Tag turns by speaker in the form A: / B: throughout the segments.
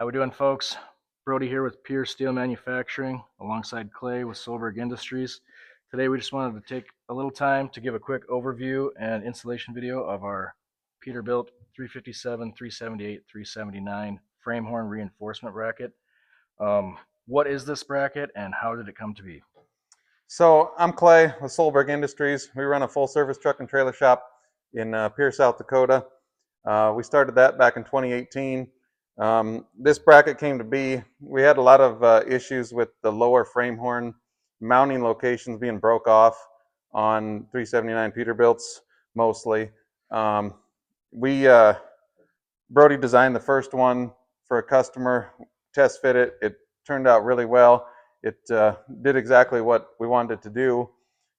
A: How we doing, folks? Brody here with Pierre Steel Manufacturing, alongside Clay with Solberg Industries. Today we just wanted to take a little time to give a quick overview and installation video of our Peterbilt 357, 378, 379 frame horn reinforcement bracket. What is this bracket and how did it come to be?
B: So I'm Clay with Solberg Industries. We run a full-service truck and trailer shop in Pierre, South Dakota. We started that back in 2018. This bracket came to be. We had a lot of issues with the lower frame horn mounting locations being broke off on 379 Peterbilts mostly. Um, we Brody designed the first one for a customer, test fit it. It turned out really well. It did exactly what we wanted it to do.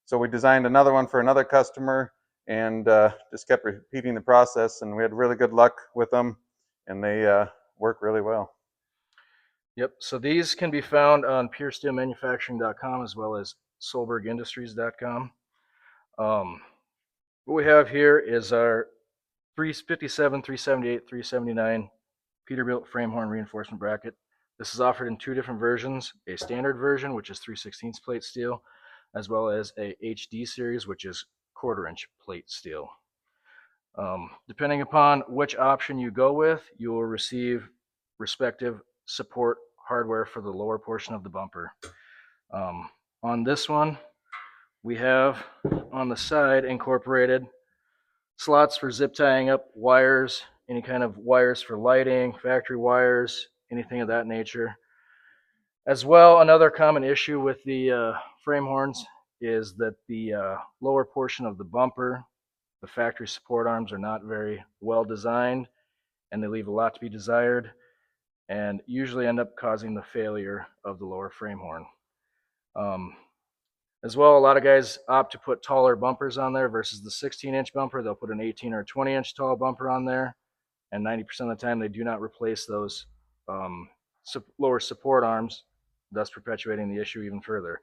B: So we designed another one for another customer and just kept repeating the process. And we had really good luck with them, and they work really well.
A: Yep, so these can be found on PureSteelManufacturing.com as well as SolbergIndustries.com. What we have here is our 357, 378, 379 Peterbilt frame horn reinforcement bracket. This is offered in two different versions, a standard version, which is 3/16 plate steel, as well as a HD series, which is 1/4 inch plate steel. Depending upon which option you go with, you will receive respective support hardware for the lower portion of the bumper. On this one, we have on the side incorporated slots for zip tying up wires, any kind of wires for lighting, factory wires, anything of that nature. As well, another common issue with the frame horns is that the lower portion of the bumper, the factory support arms are not very well designed and they leave a lot to be desired and usually end up causing the failure of the lower frame horn. As well, a lot of guys opt to put taller bumpers on there versus the 16-inch bumper. They'll put an 18 or 20-inch tall bumper on there, and 90% of the time they do not replace those lower support arms, thus perpetuating the issue even further.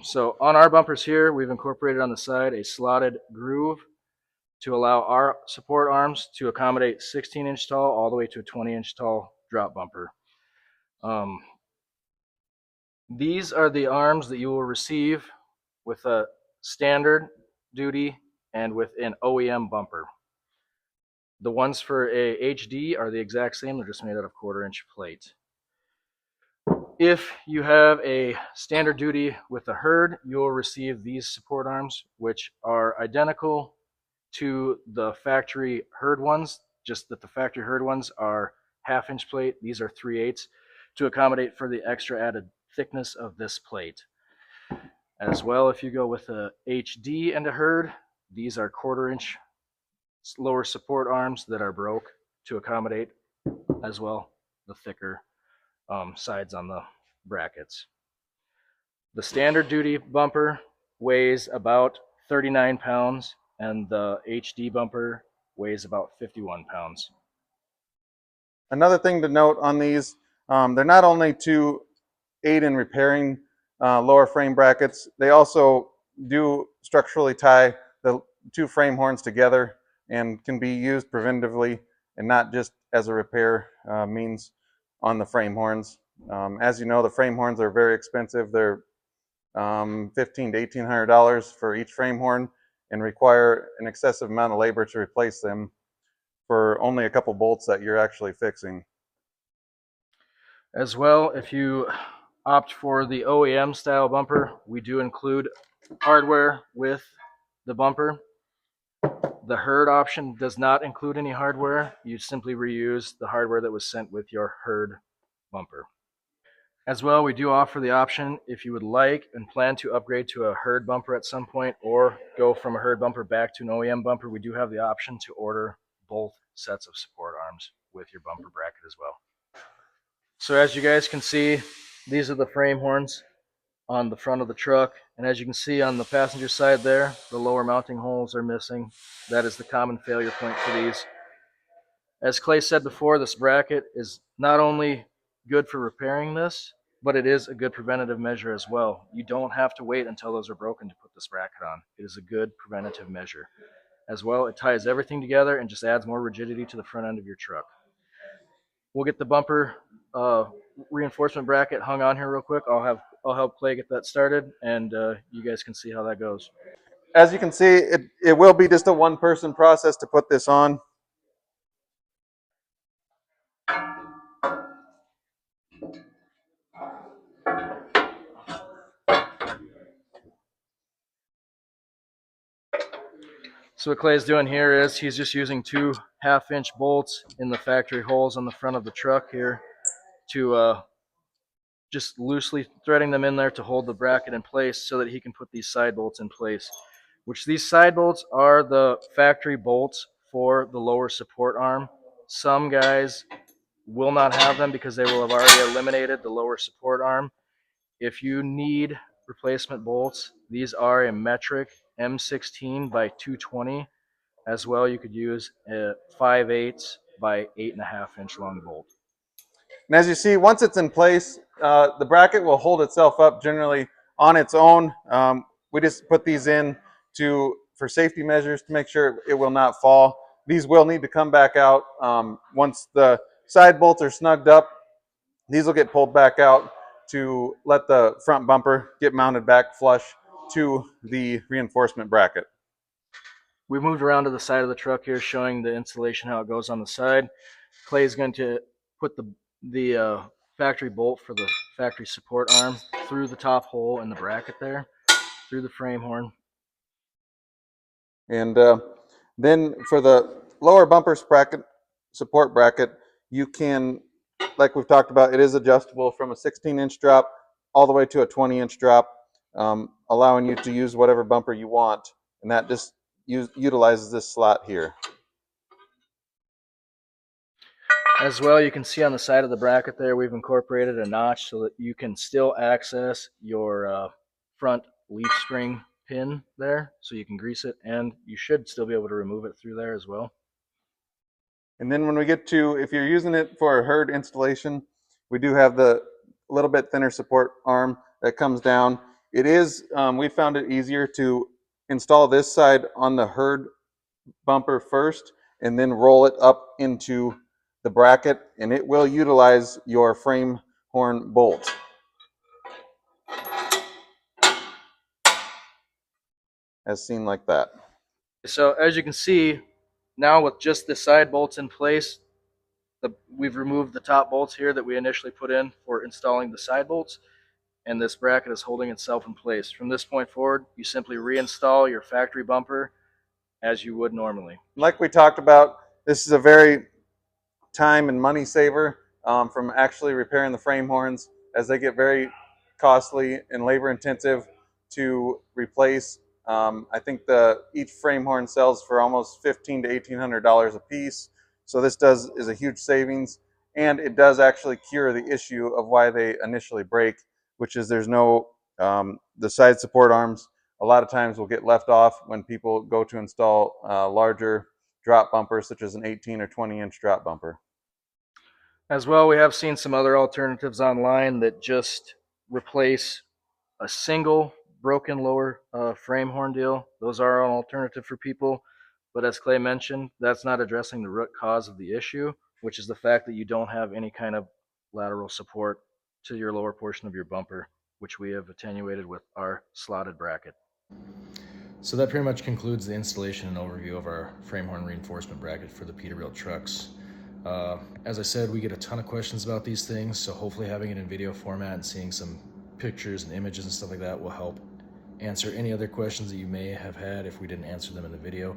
A: So on our bumpers here, we've incorporated on the side a slotted groove to allow our support arms to accommodate 16-inch tall all the way to a 20-inch tall drop bumper. These are the arms that you will receive with a standard duty and with an OEM bumper. The ones for a HD are the exact same, they're just made out of 1/4 inch plate. If you have a standard duty with a herd, you will receive these support arms, which are identical to the factory herd ones, just that the factory herd ones are 1/2 inch plate. These are 3/8 to accommodate for the extra added thickness of this plate. As well, if you go with a HD and a herd, these are 1/4 inch lower support arms that are broke to accommodate as well the thicker sides on the brackets. The standard duty bumper weighs about 39 pounds and the HD bumper weighs about 51 pounds.
B: Another thing to note on these, they're not only to aid in repairing lower frame brackets, they also do structurally tie the two frame horns together and can be used preventatively and not just as a repair means on the frame horns. As you know, the frame horns are very expensive. They're $1,500 to $1,800 for each frame horn and require an excessive amount of labor to replace them for only a couple bolts that you're actually fixing.
A: As well, if you opt for the OEM style bumper, we do include hardware with the bumper. The herd option does not include any hardware. You simply reuse the hardware that was sent with your herd bumper. As well, we do offer the option if you would like and plan to upgrade to a herd bumper at some point or go from a herd bumper back to an OEM bumper, we do have the option to order both sets of support arms with your bumper bracket as well. So as you guys can see, these are the frame horns on the front of the truck. And as you can see on the passenger side there, the lower mounting holes are missing. That is the common failure point for these. As Clay said before, this bracket is not only good for repairing this, but it is a good preventative measure as well. You don't have to wait until those are broken to put this bracket on. It is a good preventative measure. As well, it ties everything together and just adds more rigidity to the front end of your truck. we'll get the bumper reinforcement bracket hung on here real quick. I'll help Clay get that started, and you guys can see how that goes.
B: As you can see, it will be just a one-person process to put this on.
A: So what Clay's doing here is he's just using 2 half-inch bolts in the factory holes on the front of the truck here to just loosely threading them in there to hold the bracket in place so that he can put these side bolts in place, which these side bolts are the factory bolts for the lower support arm. Some guys will not have them because they will have already eliminated the lower support arm. If you need replacement bolts, these are a metric M16 by 220. As well, you could use a 5/8 by 8.5 inch long bolt.
B: And as you see, once it's in place, the bracket will hold itself up generally on its own. We just put these in for safety measures to make sure it will not fall. These will need to come back out once the side bolts are snugged up. These will get pulled back out to let the front bumper get mounted back flush to the reinforcement bracket.
A: We moved around to the side of the truck here, showing the installation, how it goes on the side. Clay is going to put the factory bolt for the factory support arm through the top hole in the bracket there, through the frame horn.
B: And then for the lower bumper support bracket, you can, like we've talked about, it is adjustable from a 16-inch drop all the way to a 20-inch drop, allowing you to use whatever bumper you want. And that just utilizes this slot here.
A: As well, you can see on the side of the bracket there, we've incorporated a notch so that you can still access your front leaf spring pin there, so you can grease it, and you should still be able to remove it through there as well.
B: And then when we get to, if you're using it for a herd installation, we do have the little bit thinner support arm that comes down. It is, we found it easier to install this side on the herd bumper first and then roll it up into the bracket, and it will utilize your frame horn bolt. As seen like that.
A: So as you can see, now with just the side bolts in place, we've removed the top bolts here that we initially put in for installing the side bolts, and this bracket is holding itself in place. From this point forward, you simply reinstall your factory bumper as you would normally.
B: Like we talked about, this is a very time and money saver from actually repairing the frame horns, as they get very costly and labor intensive to replace. I think each frame horn sells for almost $1,500 to $1,800 a piece. So this is a huge savings, and it does actually cure the issue of why they initially break, which is there's no, the side support arms a lot of times will get left off when people go to install larger drop bumpers, such as an 18 or 20-inch drop bumper.
A: As well, we have seen some other alternatives online that just replace a single broken lower frame horn deal. Those are an alternative for people, but as Clay mentioned, that's not addressing the root cause of the issue, which is the fact that you don't have any kind of lateral support to your lower portion of your bumper, which we have attenuated with our slotted bracket. So that pretty much concludes the installation and overview of our frame horn reinforcement bracket for the Peterbilt trucks. As I said, we get a ton of questions about these things, so hopefully having it in video format and seeing some pictures and images and stuff like that will help answer any other questions that you may have had if we didn't answer them in the video.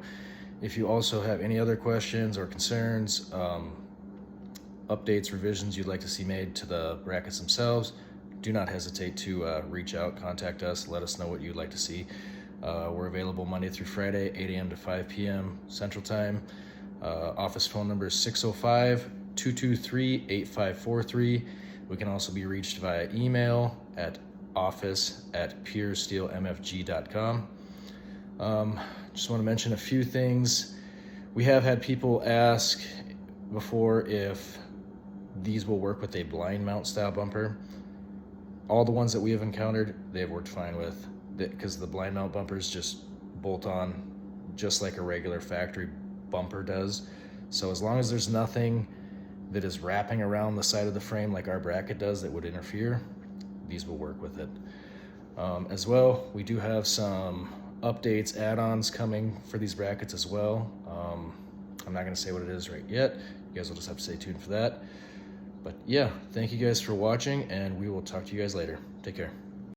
A: If you also have any other questions or concerns, updates, revisions you'd like to see made to the brackets themselves, do not hesitate to reach out, contact us, let us know what you'd like to see. We're available Monday through Friday, 8 a.m. to 5 p.m. Central Time. Office phone number is 605-223-8543. We can also be reached via email at office@pierresteelmfg.com. Just want to mention a few things. We have had people ask before if these will work with a blind mount style bumper. All the ones that we have encountered, they've worked fine with, because the blind mount bumpers just bolt on just like a regular factory bumper does. So as long as there's nothing that is wrapping around the side of the frame like our bracket does that would interfere, these will work with it. As well, we do have some updates, add-ons coming for these brackets as well. I'm not going to say what it is right yet. You guys will just have to stay tuned for that. But yeah, thank you guys for watching, and we will talk to you guys later. Take care.